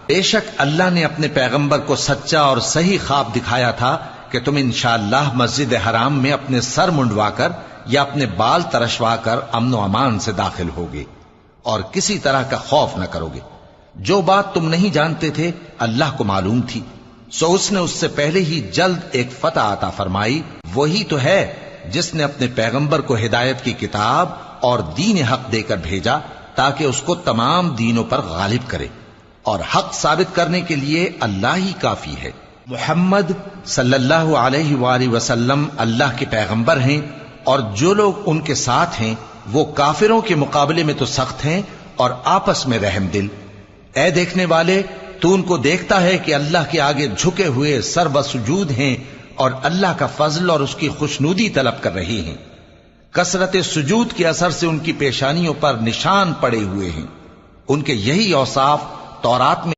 بے شک اللہ نے اپنے پیغمبر کو سچا اور صحیح خواب دکھایا تھا کہ تم انشاءاللہ مسجد حرام میں اپنے سر منڈوا کر یا اپنے بال ترشوا کر امن و امان سے داخل ہوگے اور کسی طرح کا خوف نہ کرو گے۔ جو بات تم نہیں جانتے تھے اللہ کو معلوم تھی، سو اس نے اس سے پہلے ہی جلد ایک فتح عطا فرمائی۔ وہی تو ہے جس نے اپنے پیغمبر کو ہدایت کی کتاب اور دین حق دے کر بھیجا تاکہ اس کو تمام دینوں پر غالب کرے، اور حق ثابت کرنے کے لیے اللہ ہی کافی ہے۔ محمد صلی اللہ علیہ وآلہ وسلم اللہ کے پیغمبر ہیں، اور جو لوگ ان کے ساتھ ہیں وہ کافروں کے مقابلے میں تو سخت ہیں اور آپس میں رحم دل۔ اے دیکھنے والے، تو ان کو دیکھتا ہے کہ اللہ کے آگے جھکے ہوئے سر بسجود ہیں اور اللہ کا فضل اور اس کی خوشنودی طلب کر رہے ہیں۔ کثرت سجود کے اثر سے ان کی پیشانیوں پر نشان پڑے ہوئے ہیں۔ ان کے یہی اوصاف تورات میں